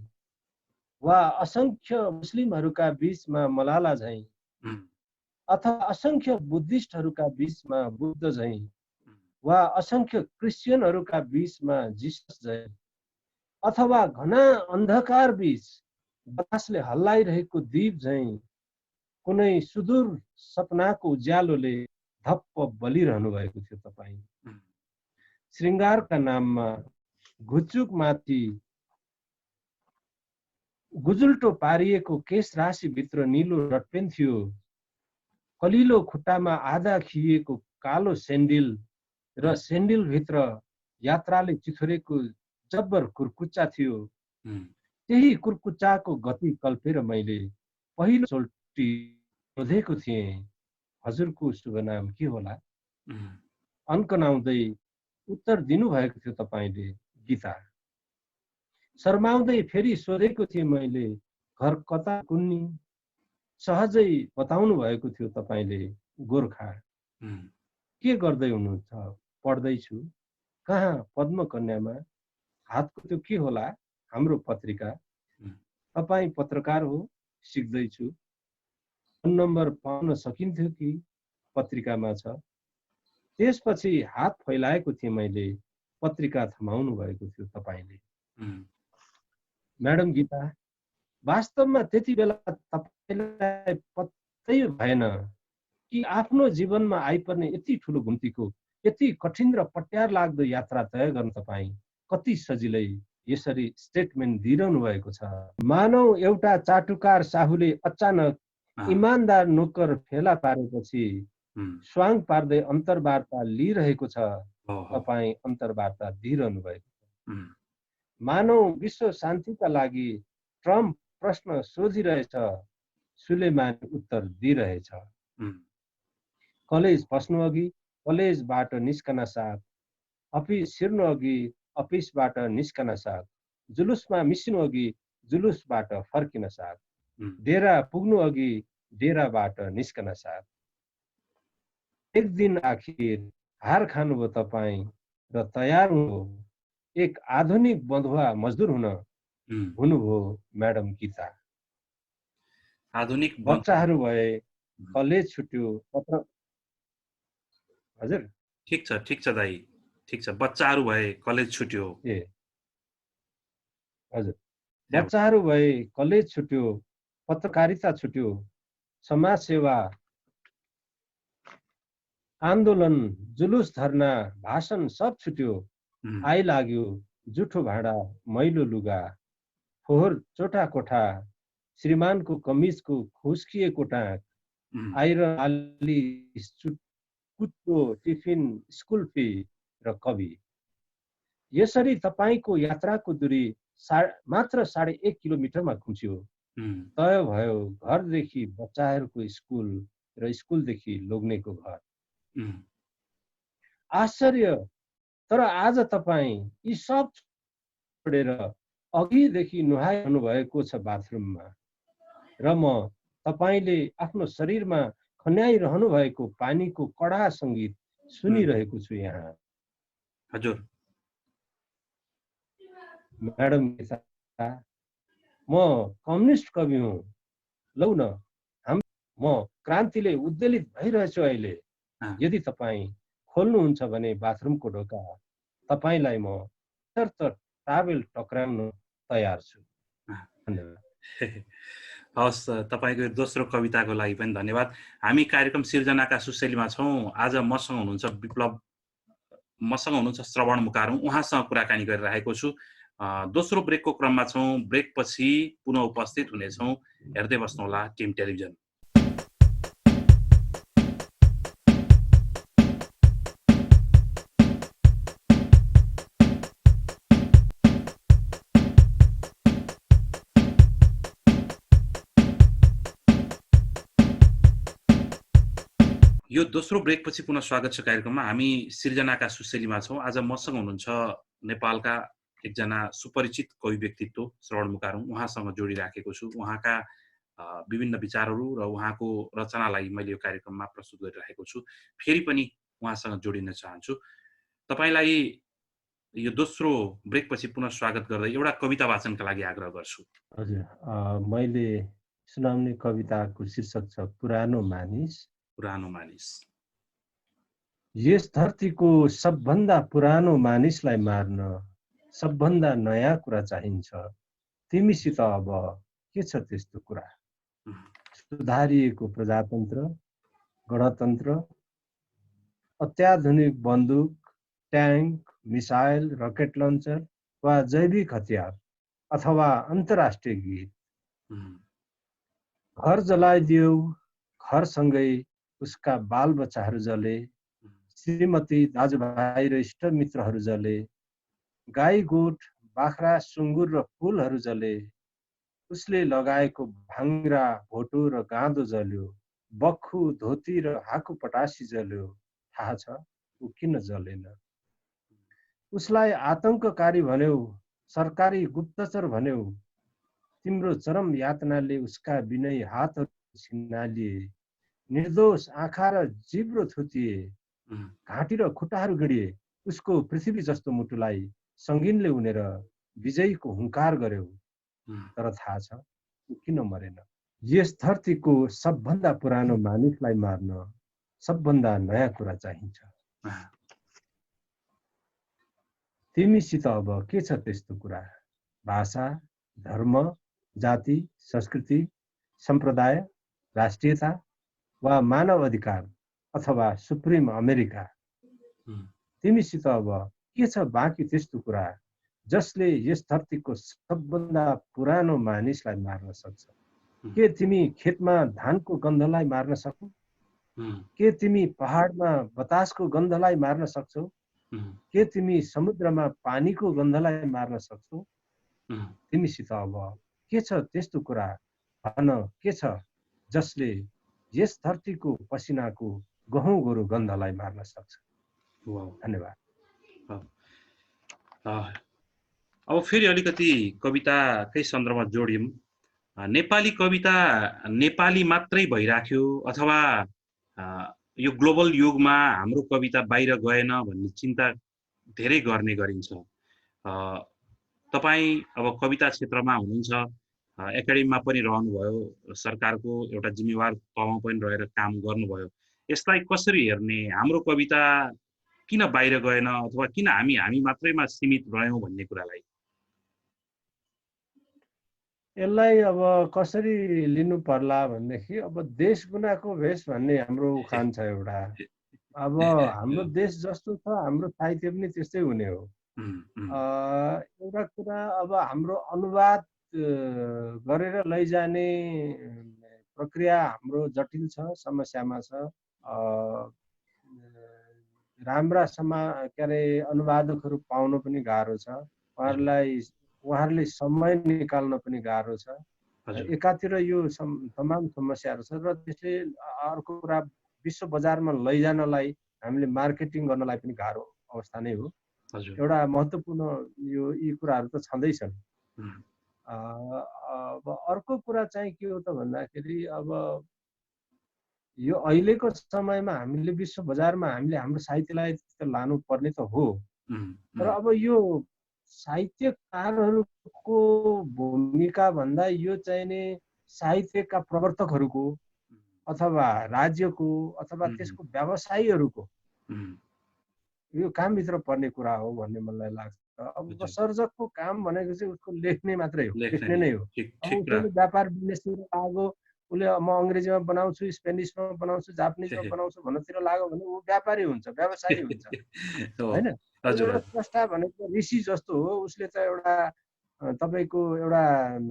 वा असंख्य मुस्लिमहरूका बीचमा मलाला झैं, अथवा असंख्य बुद्धिस्टहरूका बीचमा बुद्ध झैं, वा असंख्य क्रिश्चियनहरूका बीचमा जिसस झैं, अथवा घना अन्धकार बीच बतासले हल्लाइरहेको दीप झैं कुनै सुदूर सपनाको उज्यालोले धप्प बलिरहनु भएको थियो। तपाईँ श्रृंगारका नाममा घुचुकमाथि गुजुल्टो पारिएको केश राशिभित्र नीलो रटपेन थियो। कलिलो खुट्टामा आधा खिएको कालो सेन्डिल र सेन्डिलभित्र यात्राले चिथोरेको जब्बर कुर्कुच्चा थियो। त्यही कुर्कुच्चाको गति कल्पेर मैले पहिलोचोटि सोधेको थिएँ, हजुरको शुभ नाम के होला? अन्कनाउँदै उत्तर दिनुभएको थियो तपाईले, गीता। शर्माउँदै फेरि सोधेको थिएँ मैले, घर कता कुन्नी? सहजै बताउनु भएको थियो तपाईले, गोर्खा। के गर्दै हुनुहुन्छ? पढ्दैछु। कहाँ? पद्मकन्यामा। हातको त्यो के होला? हाम्रो पत्रिका। तपाईँ पत्रकार हो? सिक्दैछु। फोन नम्बर पाउन सकिन्थ्यो कि? पत्रिकामा छ। त्यसपछि हात फैलाएको थिएँ मैले, पत्रिका थमाउनु भएको थियो तपाईले। म्याडम गीता, वास्तवमा त्यति बेला तपाईलाई पत्तै भएन कि आफ्नो जीवनमा आइपर्ने यति ठुलो घुम्तीको, यति कठिन र पट्यार लाग्दो यात्रा तय गर्न तपाईँ कति सजिलै यसरी स्टेटमेन्ट दिइरहनु भएको छ। मानौ एउटा चाटुकार साहुले अचानक इमानदार नोकर फेला पारेपछि स्वाङ पार्दै अन्तर्वार्ता लिइरहेको छ। तपाईँ अन्तर्वार्ता दिइरहनु भएको छ। मानौ विश्व शान्तिका लागि ट्रम्प प्रश्न सोधिरहेछ, सुलेमान उत्तर दिइरहेछ। कलेज पस्नु अघि, कलेजबाट निस्कन साथ, अफिस छिर्नु अघि, अफिसबाट निस्कन साथ, जुलुसमा मिसिनु अघि, जुलुसबाट फर्किन साथ, डेरा पुग्नु अघि, डेराबाट निस्कन साथ। एक दिन आखिर हार खानुभयो तपाईँ र तयार हुनुभयो एक आधुनिक बन्धुवा मजदुर हुनुभयो म्याडम गीता। आधुनिक बच्चाहरू भए, कलेज छुट्यो, पत्र। हजुर ठीक छ दाइ, ठीक छ। बच्चाहरू भए, कलेज छुट्यो। ए हजुर, बच्चाहरू भए, कलेज छुट्यो, पत्रकारिता छुट्यो, समाज सेवा, आन्दोलन, जुलुस, धरना, भाषण सब छुट्यो। आइ लाग्यो जुठो भाँडा, मैलो लुगा, फोहोर चोटा कोठा, श्रीमानको कमिजको खुस्किएको टाँक, आइरन आली, कुच्चो, टिफिन, स्कुल फी र कवि। यसरी तपाईको यात्राको दूरी मात्र 1.5 किलोमिटरमा घुच्यो। तय भयो घरदेखि बच्चाहरूको स्कुल र स्कुलदेखि लोग्नेको घर। आश्चर्य, तर आज तपाईँ यी सब छोडेर अघिदेखि नुहाइरहनु भएको छ बाथरुममा, र म तपाईले आफ्नो शरीरमा खन्याइरहनु भएको पानीको कडा सङ्गीत सुनिरहेको छु यहाँ। हजुर। म्याडम, म कम्युनिस्ट कवि हुँ। लौ न, म क्रान्तिले उद्वेलित भइरहेछु अहिले। यदि तपाईँ खोल्नुहुन्छ भने बाथरुमको ढोका, तपाईलाई म ट्राभल टक्राउन तयार छु। हवस्, तपाईँको दोस्रो कविताको लागि पनि धन्यवाद। हामी कार्यक्रम सिर्जनाका सुशैलीमा छौँ। आज मसँग हुनुहुन्छ विप्लव, मसँग हुनुहुन्छ श्रवण मुकारौँ, उहाँसँग कुराकानी गरिरहेको छु। दोस्रो ब्रेकको क्रममा छौँ। ब्रेकपछि पुनः उपस्थित हुनेछौँ। हेर्दै बस्नुहोला टिम टेलिभिजन। यो दोस्रो ब्रेकपछि पुनः स्वागत छ कार्यक्रममा। हामी सिर्जनाका सुशैलीमा छौँ। आज मसँग हुनुहुन्छ नेपालका एकजना सुपरिचित कवि व्यक्तित्व श्रवण मुकारौँ, उहाँसँग जोडिराखेको छु। उहाँका विभिन्न विचारहरू र उहाँको रचनालाई मैले यो कार्यक्रममा प्रस्तुत गरिरहेको छु। फेरि पनि उहाँसँग जोडिन चाहन्छु। तपाईलाई यो दोस्रो ब्रेकपछि पुनः स्वागत गर्दै एउटा कविता वाचनका लागि आग्रह गर्छु। हजुर, मैले सुनाउने कविताको शीर्षक छ पुरानो मानिस। पुरानो मानिस। यस धरतीको सबभन्दा पुरानो मानिसलाई मार्न सबभन्दा नयाँ कुरा चाहिन्छ। तिमीसित अब के छ त्यस्तो कुरा? सुधारिएको प्रजातन्त्र, गणतन्त्र, अत्याधुनिक बन्दुक, ट्याङ्क, मिसाइल, रकेट लन्चर वा जैविक हतियार अथवा अन्तर्राष्ट्रिय गीत। घर जलाइदियो, घरसँगै उसका बालबच्चाहरू जले, श्रीमती, दाजुभाइ र इष्टमित्रहरू जले, गाई गोठ, बाख्रा, सुँगुर र फुलहरू जले, उसले लगाएको भाङ्रा, भोटो र गाँदो जल्यो, बख्खु, धोती र हाकु पटासी जल्यो। थाहा छ ऊ किन जलेन? उसलाई आतंककारी भन्यौ, सरकारी गुप्तचर भन्यौ। तिम्रो चरम यातनाले उसका विनयी हातहरू छिनालिए, निर्दोष आँखा र जिब्रो थुतिए, घाँटी र खुट्टाहरू गिडिए। उसको पृथ्वी जस्तो मुटुलाई सङ्गीनले उनेर विजयीको हुङ्कार गर्यो। तर थाहा छ ऊ किन मरेन? यस धरतीको सबभन्दा पुरानो मानिसलाई मार्न सबभन्दा नयाँ कुरा चाहिन्छ। तिमीसित अब के छ त्यस्तो कुरा? भाषा, धर्म, जाति, संस्कृति, सम्प्रदाय, राष्ट्रियता वा मानव अधिकार अथवा सुप्रिम अमेरिका? तिमीसित अब के छ बाँकी त्यस्तो कुरा जसले यस धरतीको सबभन्दा पुरानो मानिसलाई मार्न सक्छ? के तिमी खेतमा धानको गन्धलाई मार्न सक्छौ? के तिमी पहाडमा बतासको गन्धलाई मार्न सक्छौ? के तिमी समुद्रमा पानीको गन्धलाई मार्न सक्छौ? तिमीसित अब के छ त्यस्तो कुरा भन, के छ जसले यस धरतीको पसिनाको गहुँ गोरु गन्धलाई मार्न सक्छ? धन्यवाद। अब फेरि अलिकति कविताकै सन्दर्भमा जोड्यौँ। नेपाली कविता नेपाली मात्रै भइराख्यो अथवा यो ग्लोबल युगमा हाम्रो कविता बाहिर गएन भन्ने चिन्ता धेरै गर्ने गरिन्छ। तपाईँ अब कविता क्षेत्रमा हुनुहुन्छ, एकाडेमीमा पनि रहनुभयो, सरकारको एउटा जिम्मेवार तहमा पनि रहेर काम गर्नुभयो। यसलाई कसरी हेर्ने? हाम्रो कविता किन बाहिर गएन अथवा किन हामी मात्रैमा सीमित रह्यौँ भन्ने कुरालाई यसलाई अब कसरी लिनु पर्ला भनेदेखि अब देश गुनाको भेष भन्ने हाम्रो उखान छ एउटा। अब हाम्रो देश जस्तो छ हाम्रो साहित्य पनि त्यस्तै हुने हो। एउटा कुरा, अब हाम्रो अनुवाद गरेर लैजाने प्रक्रिया हाम्रो जटिल छ, समस्यामा छ। राम्रा के अरे अनुवादकहरू पाउन पनि गाह्रो छ, उहाँहरूले समय निकाल्न पनि गाह्रो छ। एकातिर यो तमाम समस्याहरू छ र त्यसले अर्को कुरा विश्व बजारमा लैजानलाई हामीले मार्केटिङ गर्नलाई पनि गाह्रो अवस्था नै हो। एउटा महत्त्वपूर्ण यी कुराहरू त छँदैछन्। अब अर्को कुरा चाहिँ के हो त भन्दाखेरि अब यो अहिलेको समयमा हामीले विश्व बजारमा हामीले हाम्रो साहित्यलाई लानु पर्ने त हो, तर अब यो साहित्यकारहरूको भूमिका भन्दा यो चाहिँ नि साहित्यका प्रवर्तकहरूको अथवा राज्यको अथवा त्यसको व्यवसायीहरूको यो कामभित्र पर्ने कुरा हो भन्ने मलाई लाग्छ। अब सर्जकको काम भनेको चाहिँ उसको लेख्ने मात्रै हो, लेख्ने नै हो। अब उसले व्यापार बिजनेसतिर लाग्यो, उसले म अङ्ग्रेजीमा बनाउँछु, स्पेनिसमा बनाउँछु, जापानिजमा बनाउँछु भन्नतिर लाग्यो भने ऊ व्यापारी हुन्छ, व्यवसायी हुन्छ, होइन? एउटा स्रष्टा भनेको ऋषि जस्तो हो, उसले त एउटा तपाईँको एउटा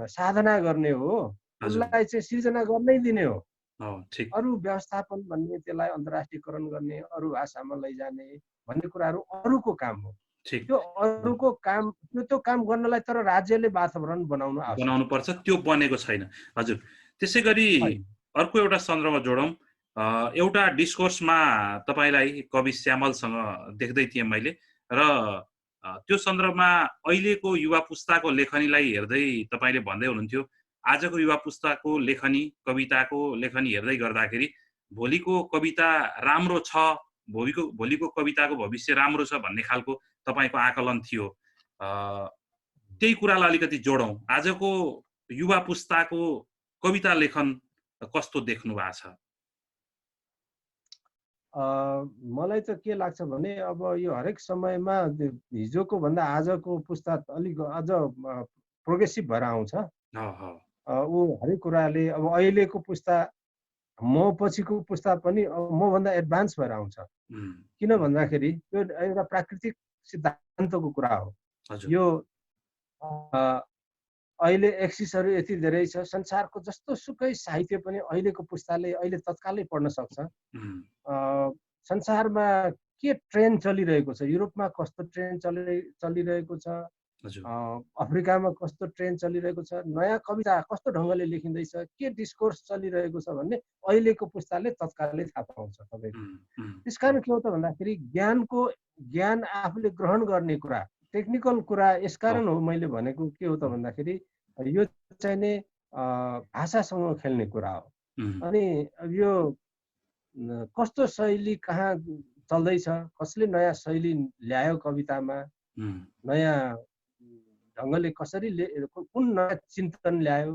साधना गर्ने हो, उसलाई चाहिँ सिर्जना गर्नै दिने हो। अरू व्यवस्थापन भन्ने, त्यसलाई अन्तर्राष्ट्रियकरण गर्ने, अरू भाषामा लैजाने भन्ने कुराहरू अरूको काम हो। त्यो अरूको काम, त्यो काम गर्नलाई तर राज्यले वातावरण बनाउनु पर्छ, त्यो बनेको छैन। हजुर, त्यसै गरी अर्को एउटा सन्दर्भमा जोडौँ। एउटा डिस्कोर्समा तपाईलाई कवि श्यामलसँग देख्दै थिएँ मैले, र त्यो सन्दर्भमा अहिलेको युवा पुस्ताको लेखनीलाई हेर्दै तपाईले भन्दै हुनुहुन्थ्यो, आजको युवा पुस्ताको लेखनी, कविताको लेखनी हेर्दै गर्दाखेरि भोलिको कविता राम्रो छ, भोलिको कविताको भविष्य राम्रो छ भन्ने खालको तपाईको आकलन थियो। त्यही कुरालाई अलिकति जोडौँ। आजको युवा पुस्ताको कविता लेखन कस्तो देख्नु भएको छ? मलाई त के लाग्छ भने अब यो हरेक समयमा हिजोको भन्दा आजको पुस्ता अलिक अझ प्रोग्रेसिभ भएर आउँछ। ऊ हरेक कुराले अब अहिलेको पुस्ता, म पछिको पुस्ता पनि मभन्दा एडभान्स भएर आउँछ। किन भन्दाखेरि यो एउटा प्राकृतिक सिद्धान्तको कुरा हो। यो अहिले एक्सिसहरू यति धेरै छ, संसारको जस्तो सुकै साहित्य पनि अहिलेको पुस्ताले अहिले तत्कालै पढ्न सक्छ। संसारमा के ट्रेन्ड चलिरहेको छ, युरोपमा कस्तो ट्रेन्ड चलिरहेको छ, अफ्रिकामा कस्तो ट्रेन्ड चलिरहेको छ, नयाँ कविता कस्तो ढङ्गले लेखिँदैछ, के डिस्कोर्स चलिरहेको छ भन्ने अहिलेको पुस्ताले तत्कालै थाहा पाउँछ तपाईँको। त्यसकारण के हो त भन्दाखेरि ज्ञान आफूले ग्रहण गर्ने कुरा, टेक्निकल कुरा यसकारण हो मैले भनेको के हो त भन्दाखेरि यो चाहिँ नि भाषासँग खेल्ने कुरा हो। अनि यो कस्तो शैली कहाँ चल्दैछ, कसले नयाँ शैली ल्यायो कवितामा, नयाँ ढङ्गले कसरी कुन नयाँ चिन्तन ल्यायो,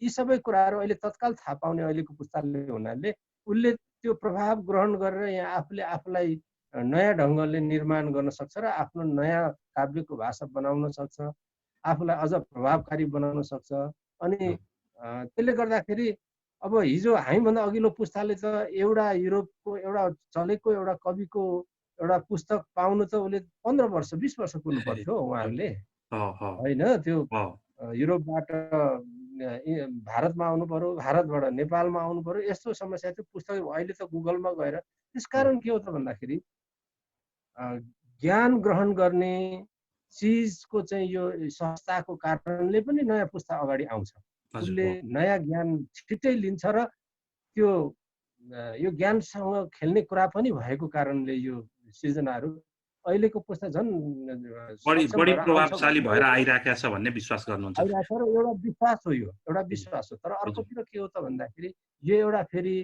यी सबै कुराहरू अहिले तत्काल थाहा पाउने अहिलेको पुस्ताले हुनाले उसले त्यो प्रभाव ग्रहण गरेर यहाँ आफूले आफूलाई नयाँ ढङ्गले निर्माण गर्न सक्छ र आफ्नो नयाँ काव्यको भाषा बनाउन सक्छ, आफूलाई अझ प्रभावकारी बनाउन सक्छ। अनि त्यसले गर्दाखेरि अब हिजो हामीभन्दा अघिल्लो पुस्ताले त एउटा युरोपको एउटा चलेको एउटा कविको एउटा पुस्तक पाउनु त उसले 15 वर्ष 20 वर्ष कुर्नु पर्थ्यो उहाँहरूले, होइन? त्यो युरोपबाट भारतमा आउनु पर्यो, भारतबाट नेपालमा आउनु पर्यो, यस्तो समस्या थियो। पुस्तक अहिले त गुगलमा गएर। त्यसकारण के हो त भन्दाखेरि ज्ञान ग्रहण गर्ने चिजको चाहिँ यो संस्थाको कारणले पनि नयाँ पुस्ता अगाडि आउँछ। उसले नयाँ ज्ञान छिट्टै लिन्छ र त्यो यो ज्ञानसँग खेल्ने कुरा पनि भएको कारणले यो सिर्जनाहरू अहिलेको पुस्ता झन् बढी प्रभावशाली भएर आइराखेको छ भन्ने विश्वास गर्नुहुन्छ? आइराखेको र एउटा विश्वास हो, यो एउटा विश्वास हो। तर अर्कोतिर के हो त भन्दाखेरि यो एउटा फेरि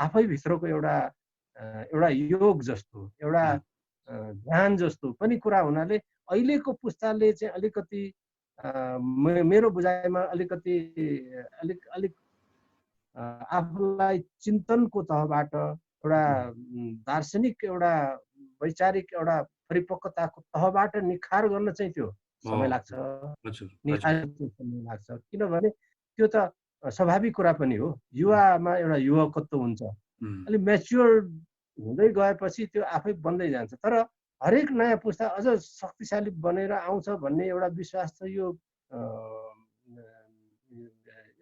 आफैभित्रको एउटा योग जस्तो, एउटा ध्यान जस्तो पनि कुरा हुनाले अहिलेको पुस्ताले चाहिँ अलिकति मेरो बुझाइमा अलिक आफूलाई चिन्तनको तहबाट एउटा दार्शनिक एउटा वैचारिक एउटा परिपक्वताको तहबाट निखार गर्न चाहिँ त्यो समय लाग्छ, समय लाग्छ। किनभने त्यो त स्वाभाविक कुरा पनि हो, युवामा एउटा युवकत्व हुन्छ, अलिक म्याच्योर हुँदै गएपछि त्यो आफै बन्दै जान्छ। तर हरेक नयाँ पुस्ता अझ शक्तिशाली बनेर आउँछ भन्ने एउटा विश्वास छ, यो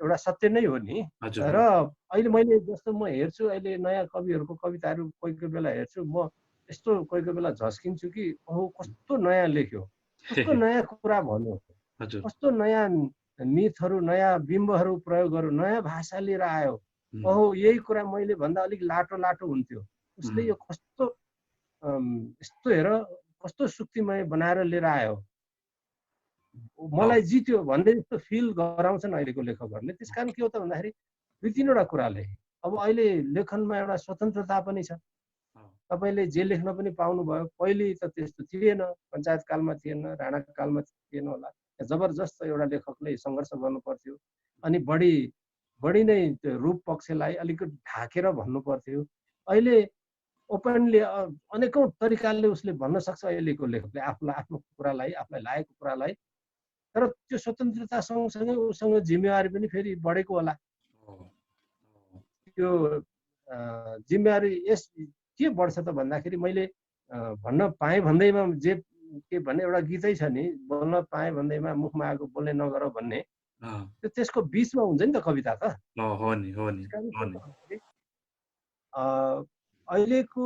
एउटा सत्य नै हो नि। र अहिले मैले जस्तो म हेर्छु, अहिले नयाँ कविहरूको कविताहरू कोही कोही बेला हेर्छु, म यस्तो कोही कोही बेला झस्किन्छु कि ओहो कस्तो नयाँ लेख्यो, कस्तो नयाँ कुरा भन्यो, हजुर कस्तो नयाँ मिथहरू नयाँ बिम्बहरू प्रयोग गर्यो, नयाँ भाषा लिएर आयो। ओहो यही कुरा मैले भन्दा अलिक लाटो लाटो हुन्थ्यो, उसले यो कस्तो यस्तो हेर कस्तो सुक्तिमय बनाएर लिएर आयो, मलाई जित्यो भन्ने जस्तो फिल गराउँछन् अहिलेको लेखकहरूले। त्यस कारण के हो त भन्दाखेरि दुई तिनवटा कुराले अब अहिले लेखनमा एउटा स्वतन्त्रता पनि छ। तपाईँले जे लेख्न पनि पाउनुभयो। पहिले त त्यस्तो थिएन, पञ्चायत कालमा थिएन, राणा कालमा थिएन होला। जबरजस्त एउटा लेखकले सङ्घर्ष गर्नु पर्थ्यो अनि बढी नै त्यो रूप पक्षलाई अलिकति ढाकेर भन्नु पर्थ्यो। अहिले ओपनली अनेकौँ तरिकाले उसले भन्न सक्छ अहिलेको लेखकले आफ्नो कुरालाई, आफूलाई लागेको कुरालाई। तर त्यो स्वतन्त्रता सँगसँगै उसँग जिम्मेवारी पनि फेरि बढेको होला। त्यो जिम्मेवारी के बढ्छ त भन्दाखेरि मैले भन्न पाएँ भन्दैमा के भन्ने एउटा गीतै छ नि, बोल्न पाएँ भन्दैमा मुखमा आएको बोल्ने नगर भन्ने, त्यसको बिचमा हुन्छ नि त कविता त। अहिलेको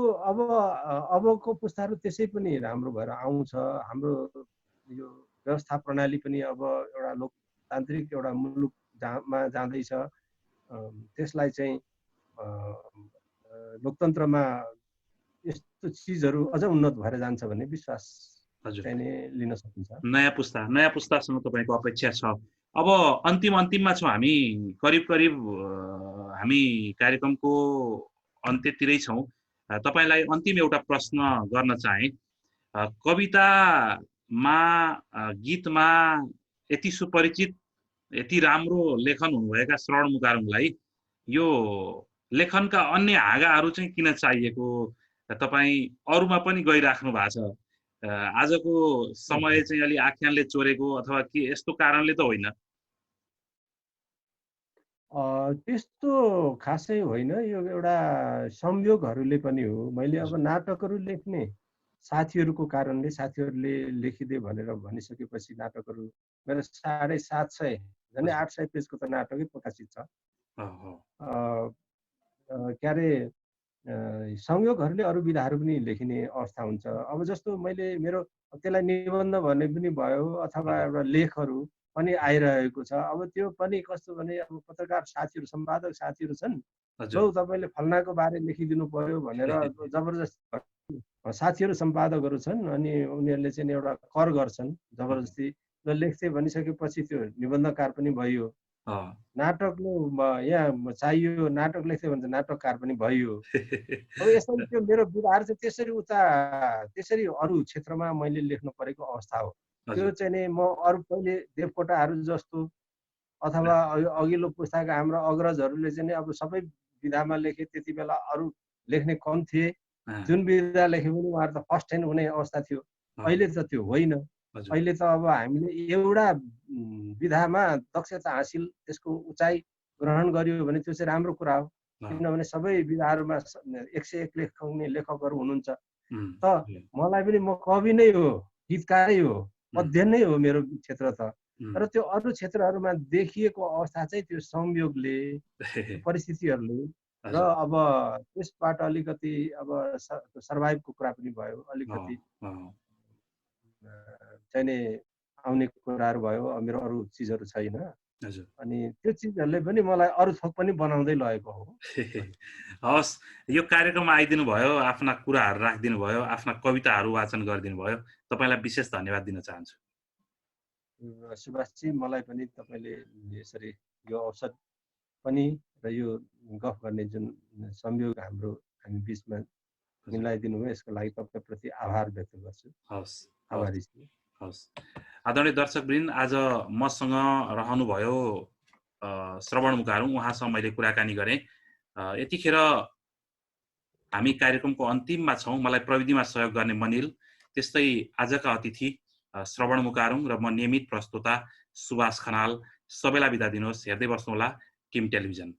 अबको पुस्ताहरू त्यसै पनि राम्रो भएर आउँछ। हाम्रो यो व्यवस्था प्रणाली पनि अब एउटा लोकतान्त्रिक एउटा मुलुकमा जाँदैछ। त्यसलाई चाहिँ लोकतन्त्रमा यस्तो चिजहरू अझ उन्नत भएर जान्छ भन्ने विश्वास चाहिँ लिन सकिन्छ। नयाँ पुस्तासँग तपाईँको अपेक्षा छ। अब अन्तिममा छौँ हामी, करिब हामी कार्यक्रमको अन्त्यतिरै छौँ। तपाईँलाई अन्तिम एउटा प्रश्न गर्न चाहे। कवितामा गीतमा यति सुपरिचित, यति राम्रो लेखन हुनुभएका श्रवण मुकारुङलाई यो लेखनका अन्य हाँगाहरू चाहिँ किन चाहिएको? तपाईँ अरूमा पनि गइराख्नु भएको छ। आजको समय चाहिँ अलि आख्यानले चोरेको अथवा के यस्तो कारणले त होइन? त्यस्तो खासै होइन, यो एउटा संयोगहरूले पनि हो। मैले अब नाटकहरू लेख्ने साथीहरूको कारणले, साथीहरूले लेखिदे भनेर भनिसकेपछि नाटकहरू मेरो 750 झन्डै 800 पेजको त नाटकै प्रकाशित छ। के अरे संयोगहरूले अरू विधाहरू पनि लेखिने अवस्था हुन्छ। अब जस्तो मैले मेरो त्यसलाई निबन्ध भन्ने पनि भयो अथवा एउटा लेखहरू पनि आइरहेको छ। अब त्यो पनि कस्तो भने अब पत्रकार साथीहरू, सम्पादक साथीहरू छन्, लौ तपाईँले फल्नाको बारे लेखिदिनु पर्यो भनेर जबरजस्ती साथीहरू सम्पादकहरू छन् अनि उनीहरूले चाहिँ एउटा कर गर्छन् जबरजस्ती। र लेख्दै भनिसकेपछि त्यो निबन्धकार पनि भइयो, नाटकले यहाँ चाहियो, नाटक लेख्दै भने नाटककार पनि भइयो। अब यसरी त्यो मेरो विधाहरू चाहिँ त्यसरी अरू क्षेत्रमा मैले लेख्नु परेको अवस्था हो। त्यो चाहिँ नि म अरू पहिले देवकोटाहरू जस्तो अथवा अघिल्लो पुस्ताका हाम्रा अग्रजहरूले चाहिँ अब सबै विधामा लेखे, त्यति बेला अरू लेख्ने कम थिए। जुन विधा लेखे पनि उहाँहरू त फर्स्ट ह्यान्ड हुने अवस्था थियो। अहिले त त्यो होइन। अहिले त अब हामीले एउटा विधामा दक्षता हासिल, त्यसको उचाइ ग्रहण गरियो भने त्यो चाहिँ राम्रो कुरा हो। किनभने सबै विधाहरूमा 101 लेख्ने लेखकहरू हुनुहुन्छ। त मलाई पनि म कवि नै हो, गीतकारै हो, अध्ययन नै हो मेरो क्षेत्र त। तर त्यो अरू क्षेत्रहरूमा देखिएको अवस्था चाहिँ त्यो संयोगले, परिस्थितिहरूले र अब त्यसबाट अलिकति अब सर्भाइभको कुरा पनि भयो, अलिकति चाहिँ नि आउने कुराहरू भयो। मेरो अरू चिजहरू छैन अनि त्यो चिजहरूले पनि मलाई अरू थोक पनि बनाउँदै लगेको हो। हवस्, यो कार्यक्रममा आइदिनु भयो, आफ्ना कुराहरू राखिदिनु भयो, आफ्ना कविताहरू वाचन गरिदिनु भयो। तपाईँलाई विशेष धन्यवाद दिन चाहन्छु। सुभाषजी, मलाई पनि तपाईँले यसरी यो अवसर पनि र यो गफ गर्ने जुन संयोग हामी बिचमा मिलाइदिनु भयो, यसको लागि तपाईँप्रति आभार व्यक्त गर्छु। हवस्, आभारी छु। हवस्। आदरणीय दर्शकवृन्द, आज मसँग रहनुभयो श्रवण मुकारुङ, उहाँसँग मैले कुराकानी गरेँ। यतिखेर हामी कार्यक्रमको अन्तिममा छौँ। मलाई प्रविधिमा सहयोग गर्ने मनिल, त्यस्तै आजका अतिथि श्रवण मुकारुङ र म नियमित प्रस्तोता सुभाष खनाल, सबैलाई बिदा दिनुहोस्। हेर्दै बस्नुहोला किम टेलिभिजन।